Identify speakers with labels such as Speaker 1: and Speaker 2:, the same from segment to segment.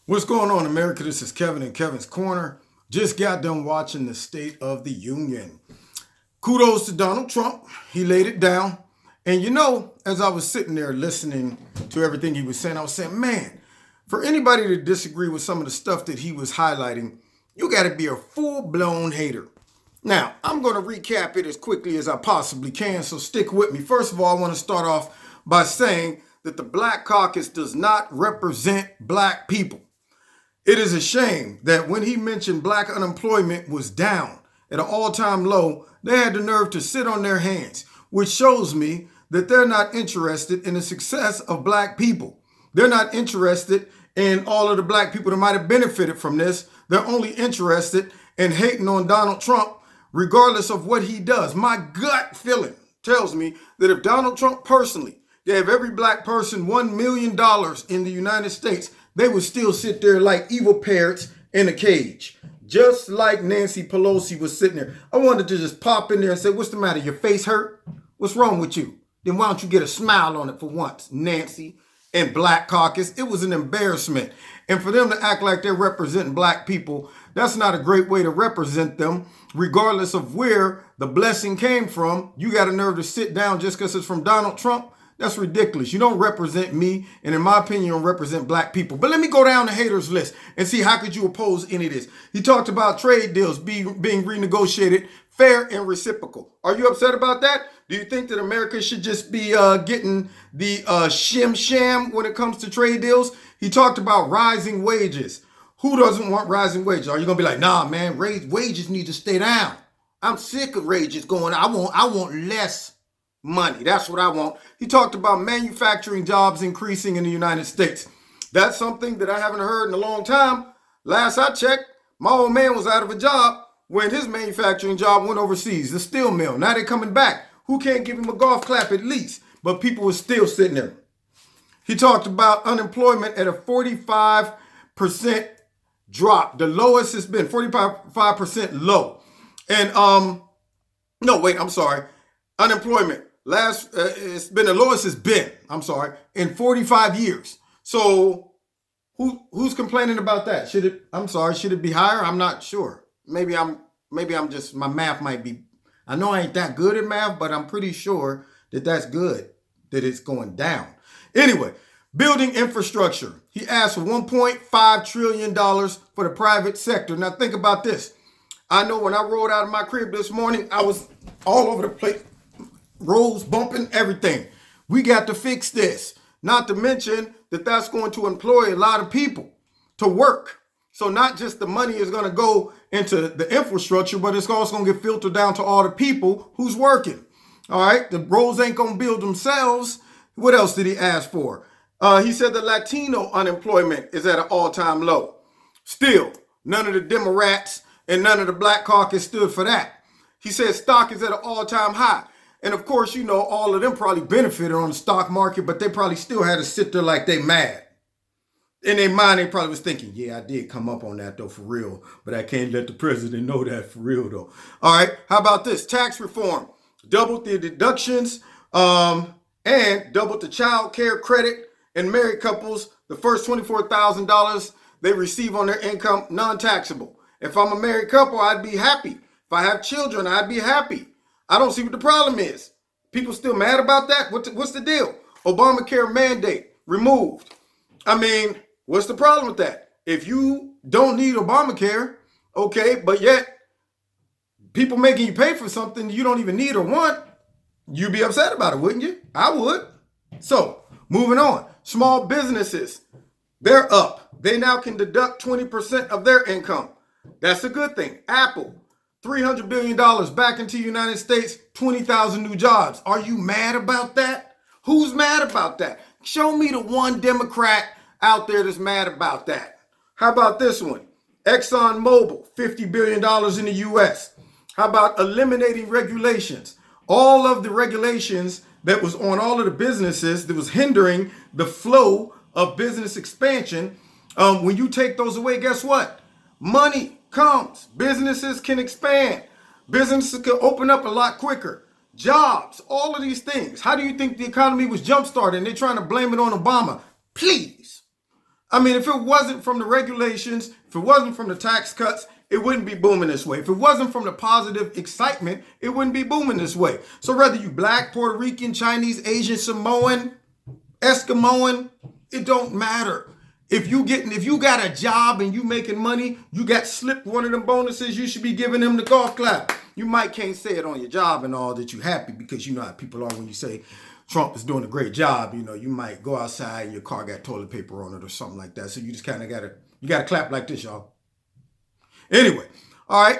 Speaker 1: What's going on, America? This is Kevin in Kevin's Corner. Just got done watching the State of the Union. Kudos to Donald Trump. He laid it down. And you know, as I was sitting there listening to everything he was saying, I was saying, man, for anybody to disagree with some of the stuff that he was highlighting, you got to be a full-blown hater. Now, I'm going to recap it as quickly as I possibly can, so stick with me. First of all, I want to start off by saying that the Black Caucus does not represent black people. It is a shame that when he mentioned black unemployment was down at an all-time low, they had the nerve to sit on their hands, which shows me that they're not interested in the success of black people. They're not interested in all of the black people that might have benefited from this. They're only interested in hating on Donald Trump, regardless of what he does. My gut feeling tells me that if Donald Trump personally gave every black person $1 million in the United States, they would still sit there like evil parrots in a cage, just like Nancy Pelosi was sitting there. I wanted to just pop in there and say, what's the matter? Your face hurt? What's wrong with you? Then why don't you get a smile on it for once, Nancy and Black Caucus? It was an embarrassment. And for them to act like they're representing black people, that's not a great way to represent them, regardless of where the blessing came from. You got a nerve to sit down just because it's from Donald Trump? That's ridiculous. You don't represent me, and in my opinion, you don't represent black people. But let me go down the haters list and see how could you oppose any of this. He talked about trade deals being renegotiated fair and reciprocal. Are you upset about that? Do you think that America should just be getting the shim when it comes to trade deals? He talked about rising wages. Who doesn't want rising wages? Are you going to be like, nah, man, wages need to stay down. I'm sick of wages going. I want less money. That's what I want. He talked about manufacturing jobs increasing in the United States. That's something that I haven't heard in a long time. Last I checked, my old man was out of a job when his manufacturing job went overseas, the steel mill. Now they're coming back. Who can't give him a golf clap at least? But people were still sitting there. He talked about unemployment at a 45% drop. The lowest it's been, 45% low. And, unemployment. It's been the lowest it's been, in 45 years. So who's complaining about that? Should it be higher? I'm not sure. Maybe I'm just, my math might be, I know I ain't that good at math, but I'm pretty sure that that's good, that it's going down. Anyway, building infrastructure. He asked for $1.5 trillion for the private sector. Now think about this. I know when I rolled out of my crib this morning, I was all over the place. Roads bumping, everything. We got to fix this. Not to mention that that's going to employ a lot of people to work. So not just the money is going to go into the infrastructure, but it's also going to get filtered down to all the people who's working. All right. The roads ain't going to build themselves. What else did he ask for? He said the Latino unemployment is at an all-time low. Still, none of the Democrats and none of the Black Caucus stood for that. He said stock is at an all-time high. And of course, you know, all of them probably benefited on the stock market, but they probably still had to sit there like they mad. In their mind, they probably was thinking, yeah, I did come up on that though, for real. But I can't let the president know that for real though. All right, how about this? Tax reform. Doubled the deductions and doubled the child care credit. And married couples, the first $24,000 they receive on their income, non-taxable. If I'm a married couple, I'd be happy. If I have children, I'd be happy. I don't see what the problem is. People still mad about that? What's the deal? Obamacare mandate removed. I mean, what's the problem with that? If you don't need Obamacare, okay, but yet people making you pay for something you don't even need or want, you'd be upset about it, wouldn't you? I would. So, moving on. Small businesses, they're up. They now can deduct 20% of their income. That's a good thing. Apple. $300 billion back into the United States, 20,000 new jobs. Are you mad about that? Who's mad about that? Show me the one Democrat out there that's mad about that. How about this one? ExxonMobil, $50 billion in the U.S. How about eliminating regulations? All of the regulations that was on all of the businesses that was hindering the flow of business expansion. When you take those away, guess what? Money comes. Businesses can expand. Businesses can open up a lot quicker. Jobs, all of these things. How do you think the economy was jump-started? And they're trying to blame it on Obama. Please. I mean, if it wasn't from the regulations, if it wasn't from the tax cuts, it wouldn't be booming this way. If it wasn't from the positive excitement, it wouldn't be booming this way. So whether you black, Puerto Rican, Chinese, Asian, Samoan, Eskimoan, it don't matter. If you got a job and you making money, you got slipped one of them bonuses, you should be giving them the golf clap. You might can't say it on your job and all that you happy, because you know how people are when you say Trump is doing a great job. You know, you might go outside and your car got toilet paper on it or something like that. So you just kind of gotta clap like this, y'all. Anyway, all right.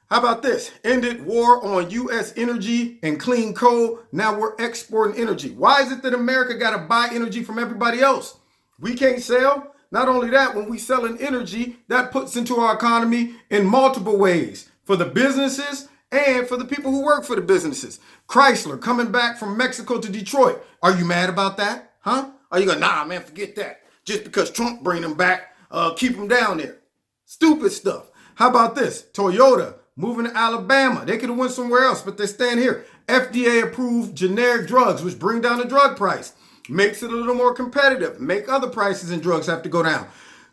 Speaker 1: How about this? Ended war on U.S. energy and clean coal. Now we're exporting energy. Why is it that America got to buy energy from everybody else? We can't sell. Not only that, when we selling energy, that puts into our economy in multiple ways for the businesses and for the people who work for the businesses. Chrysler coming back from Mexico to Detroit. Are you mad about that? Huh? Are you going, nah, man, forget that. Just because Trump bring them back, keep them down there. Stupid stuff. How about this? Toyota moving to Alabama. They could have went somewhere else, but they're staying here. FDA approved generic drugs, which bring down the drug price. Makes it a little more competitive. Make other prices in drugs have to go down.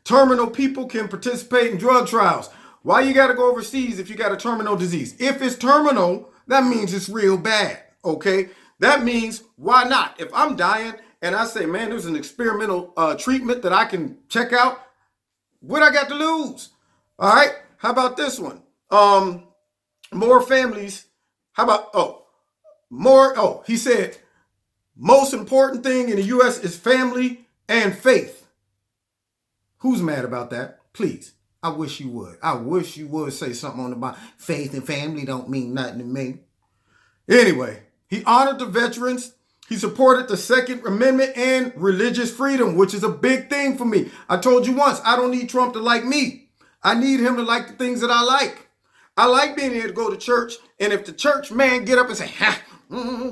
Speaker 1: Terminal people can participate in drug trials. Why you got to go overseas if you got a terminal disease? If it's terminal, that means it's real bad, okay? That means, why not? If I'm dying and I say, man, there's an experimental treatment that I can check out, what I got to lose? All right, how about this one? More families. How about, he said, most important thing in the U.S. is family and faith. Who's mad about that? Please. I wish you would. I wish you would say something on about faith and family don't mean nothing to me. Anyway, he honored the veterans. He supported the Second Amendment and religious freedom, which is a big thing for me. I told you once, I don't need Trump to like me. I need him to like the things that I like. I like being able to go to church, and if the church man get up and say,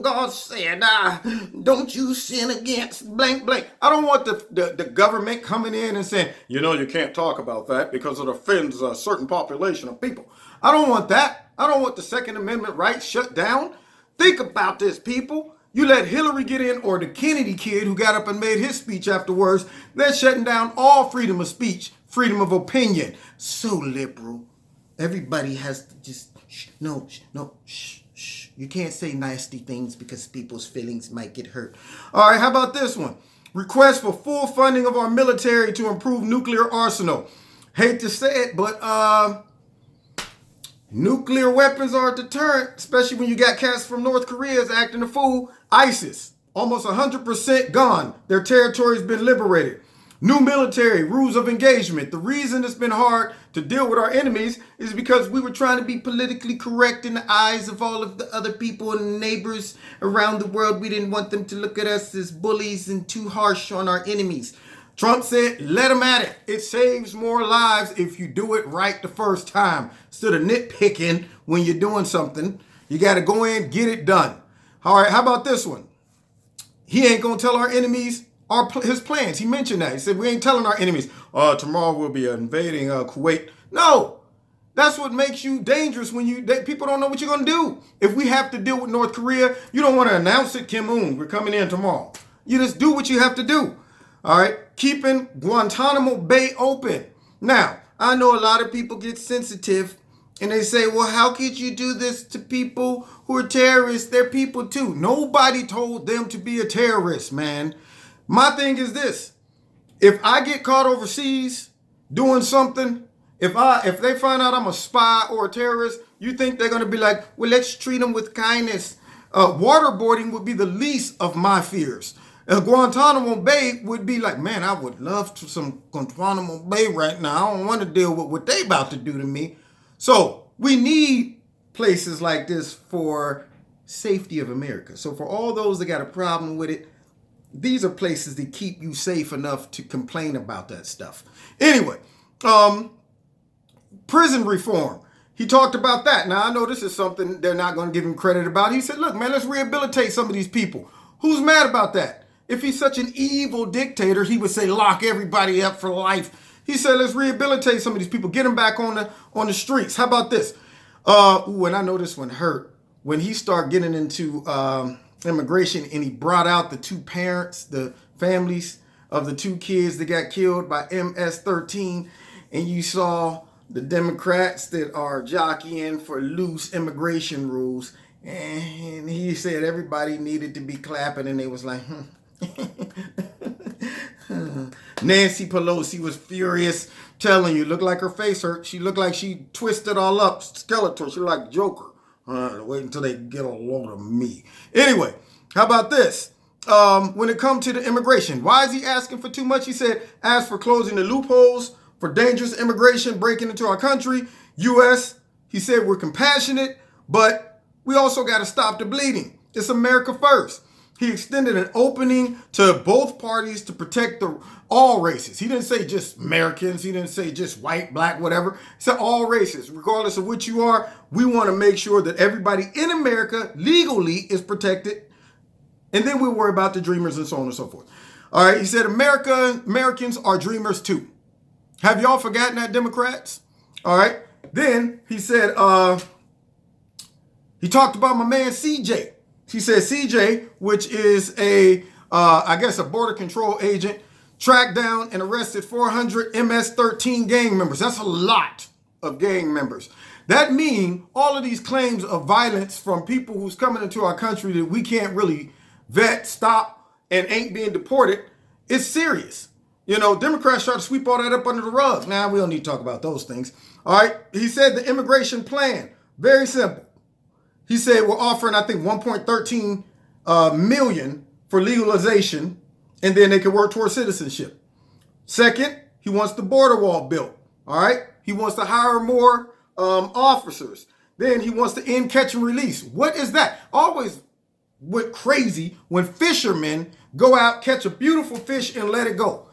Speaker 1: God said, don't you sin against blank, blank. I don't want the government coming in and saying, you know, you can't talk about that because it offends a certain population of people. I don't want that. I don't want the Second Amendment rights shut down. Think about this, people. You let Hillary get in, or the Kennedy kid who got up and made his speech afterwards. They're shutting down all freedom of speech, freedom of opinion. So liberal. Everybody has to just, no. You can't say nasty things because people's feelings might get hurt. All right, how about this one? Request for full funding of our military to improve nuclear arsenal. Hate to say it, but nuclear weapons are a deterrent, especially when you got cats from North Korea acting a fool. ISIS, almost 100% gone. Their territory's been liberated. New military, rules of engagement. The reason it's been hard to deal with our enemies is because we were trying to be politically correct in the eyes of all of the other people and neighbors around the world. We didn't want them to look at us as bullies and too harsh on our enemies. Trump said, let them at it. It saves more lives if you do it right the first time. Instead of nitpicking when you're doing something, you got to go in, get it done. All right, how about this one? He ain't going to tell our enemies his plans. He mentioned that. He said, we ain't telling our enemies, tomorrow we'll be invading Kuwait. No, that's what makes you dangerous when people don't know what you're going to do. If we have to deal with North Korea, you don't want to announce it, Kim Un, we're coming in tomorrow. You just do what you have to do. All right, keeping Guantanamo Bay open. Now, I know a lot of people get sensitive and they say, well, how could you do this to people who are terrorists? They're people too. Nobody told them to be a terrorist, man. My thing is this: if I get caught overseas doing something, if they find out I'm a spy or a terrorist, you think they're going to be like, well, let's treat them with kindness. Waterboarding would be the least of my fears. Guantanamo Bay would be like, man, I would love some Guantanamo Bay right now. I don't want to deal with what they about to do to me. So we need places like this for safety of America. So for all those that got a problem with it, these are places that keep you safe enough to complain about that stuff. Anyway, prison reform. He talked about that. Now, I know this is something they're not going to give him credit about. He said, look, man, let's rehabilitate some of these people. Who's mad about that? If he's such an evil dictator, he would say lock everybody up for life. He said, let's rehabilitate some of these people, get them back on the streets. How about this? And I know this one hurt. When he started getting into immigration and he brought out the two parents, the families of the 2 kids that got killed by MS-13, and you saw the Democrats that are jockeying for loose immigration rules, and he said everybody needed to be clapping, and they was like, Nancy Pelosi was furious, telling you, looked like her face hurt. She looked like she twisted all up, skeletal. She looked like Joker. Wait until they get a load of me. Anyway, how about this? When it comes to the immigration, why is he asking for too much? He said, ask for closing the loopholes for dangerous immigration breaking into our country. U.S., he said, we're compassionate, but we also got to stop the bleeding. It's America first. He extended an opening to both parties to protect all races. He didn't say just Americans. He didn't say just white, black, whatever. He said all races, regardless of which you are. We want to make sure that everybody in America legally is protected. And then we'll worry about the dreamers and so on and so forth. All right. He said Americans are dreamers too. Have y'all forgotten that, Democrats? All right. Then he said, he talked about my man CJ. He said CJ, which is I guess a border control agent, tracked down and arrested 400 MS-13 gang members. That's a lot of gang members. That means all of these claims of violence from people who's coming into our country that we can't really vet, stop, and ain't being deported, it's serious. You know, Democrats try to sweep all that up under the rug. Now, we don't need to talk about those things. All right. He said the immigration plan, very simple. He said we're offering, I think, 1.13 million for legalization, and then they can work towards citizenship. Second, he wants the border wall built. All right. He wants to hire more officers. Then he wants to end catch and release. What is that? Always went crazy when fishermen go out, catch a beautiful fish, and let it go.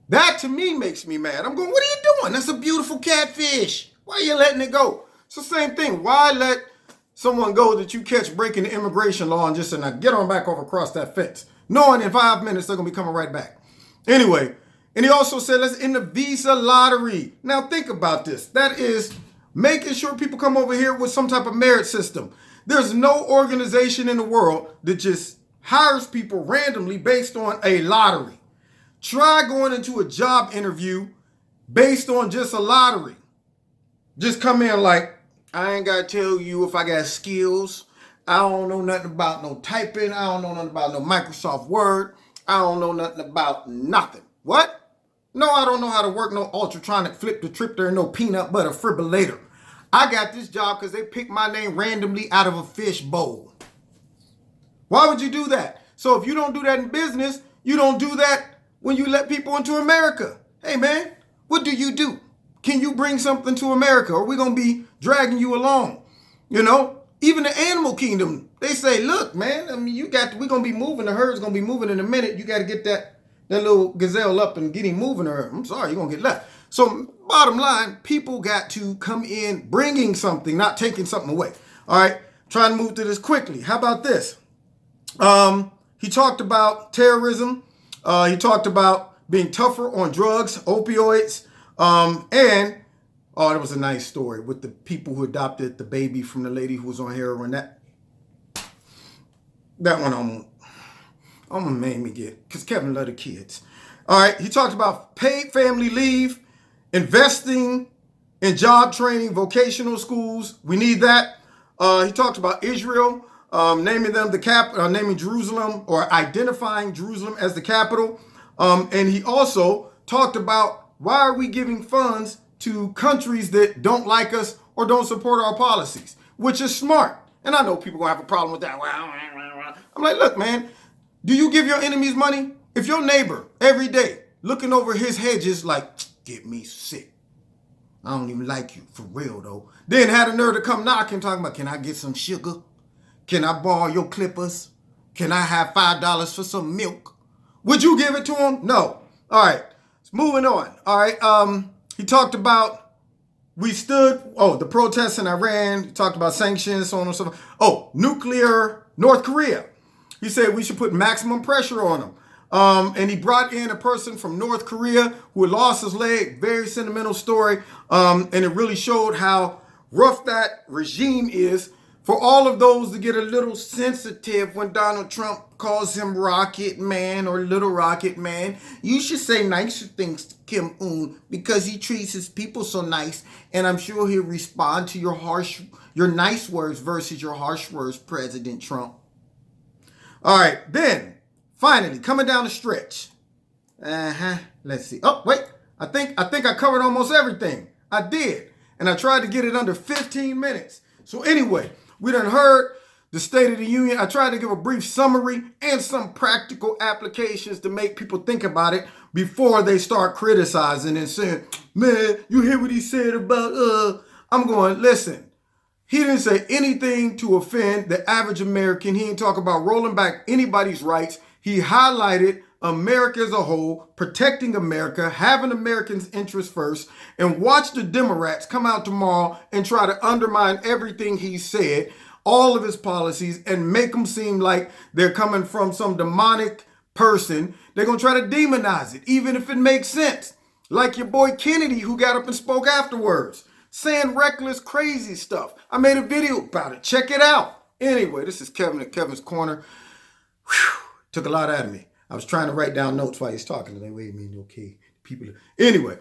Speaker 1: That to me makes me mad. I'm going, what are you doing? That's a beautiful catfish. Why are you letting it go? It's the same thing. Why let someone go that you catch breaking the immigration law and just say, now get on back over across that fence, knowing in 5 minutes they're going to be coming right back? Anyway, and he also said, let's end the visa lottery. Now think about this. That is making sure people come over here with some type of merit system. There's no organization in the world that just hires people randomly based on a lottery. Try going into a job interview based on just a lottery. Just come in like, I ain't got to tell you if I got skills. I don't know nothing about no typing. I don't know nothing about no Microsoft Word. I don't know nothing about nothing. What? No, I don't know how to work no ultrasonic flip the tripter and no peanut butter fibrillator. I got this job because they picked my name randomly out of a fish bowl. Why would you do that? So if you don't do that in business, you don't do that when you let people into America. Hey, man, what do you do? Can you bring something to America, or we're going to be dragging you along? You know, even the animal kingdom, they say, look, man, I mean, we're going to be moving. The herd's going to be moving in a minute. You got to get that little gazelle up and get him moving, or I'm sorry, you're going to get left. So bottom line, people got to come in bringing something, not taking something away. All right, trying to move through this quickly. How about this? He talked about terrorism. He talked about being tougher on drugs, opioids, and that was a nice story with the people who adopted the baby from the lady who was on heroin. That one almost made me get, because Kevin loved the kids. All right, he talked about paid family leave, investing in job training, vocational schools. We need that. He talked about Israel, naming Jerusalem, or identifying Jerusalem as the capital. And he also talked about, why are we giving funds to countries that don't like us or don't support our policies, which is smart. And I know people gonna have a problem with that. I'm like, look, man, do you give your enemies money? If your neighbor every day looking over his hedges like, get me sick, I don't even like you, for real though, then had a nerve to come knocking, talking about, can I get some sugar? Can I borrow your clippers? Can I have $5 for some milk? Would you give it to him? No. All right. Moving on. All right. He talked about the protests in Iran. He talked about sanctions, so on and so forth. Oh, nuclear North Korea. He said we should put maximum pressure on them. And he brought in a person from North Korea who had lost his leg. Very sentimental story. And it really showed how rough that regime is For all of those that get a little sensitive when Donald Trump calls him Rocket Man or Little Rocket Man, you should say nicer things to Kim Un because he treats his people so nice, and I'm sure he'll respond to your nice words versus your harsh words, President Trump. All right, then, finally, coming down the stretch. Let's see. Oh, wait. I think I covered almost everything. I did. And I tried to get it under 15 minutes. So anyway, we done heard the State of the Union. I tried to give a brief summary and some practical applications to make people think about it before they start criticizing and saying, man, you hear what he said about, I'm going, listen, he didn't say anything to offend the average American. He didn't talk about rolling back anybody's rights. He highlighted America as a whole, protecting America, having Americans' interests first, and watch the Democrats come out tomorrow and try to undermine everything he said, all of his policies, and make them seem like they're coming from some demonic person. They're going to try to demonize it, even if it makes sense. Like your boy Kennedy, who got up and spoke afterwards, saying reckless, crazy stuff. I made a video about it. Check it out. Anyway, this is Kevin at Kevin's Corner. Whew, took a lot out of me. I was trying to write down notes while he's talking. Like, wait a minute, okay. People. Anyway,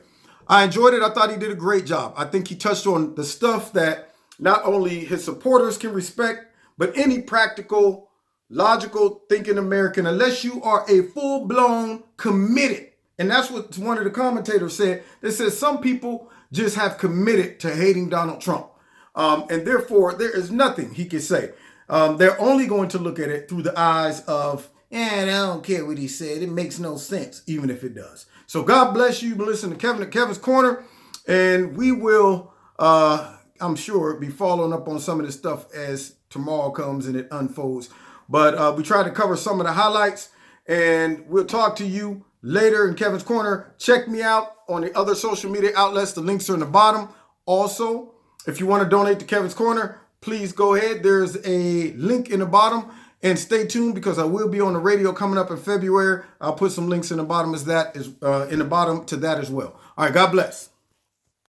Speaker 1: I enjoyed it. I thought he did a great job. I think he touched on the stuff that not only his supporters can respect, but any practical, logical thinking American, unless you are a full-blown committed. And that's what one of the commentators said. They said some people just have committed to hating Donald Trump. And therefore, there is nothing he can say. They're only going to look at it through the eyes of, and I don't care what he said. It makes no sense, even if it does. So God bless you. You've been listening to Kevin at Kevin's Corner. And we will, I'm sure, be following up on some of this stuff as tomorrow comes and it unfolds. But we tried to cover some of the highlights. And we'll talk to you later in Kevin's Corner. Check me out on the other social media outlets. The links are in the bottom. Also, if you want to donate to Kevin's Corner, please go ahead. There's a link in the bottom. And stay tuned because I will be on the radio coming up in February. I'll put some links in the bottom to that as well. All right, God bless.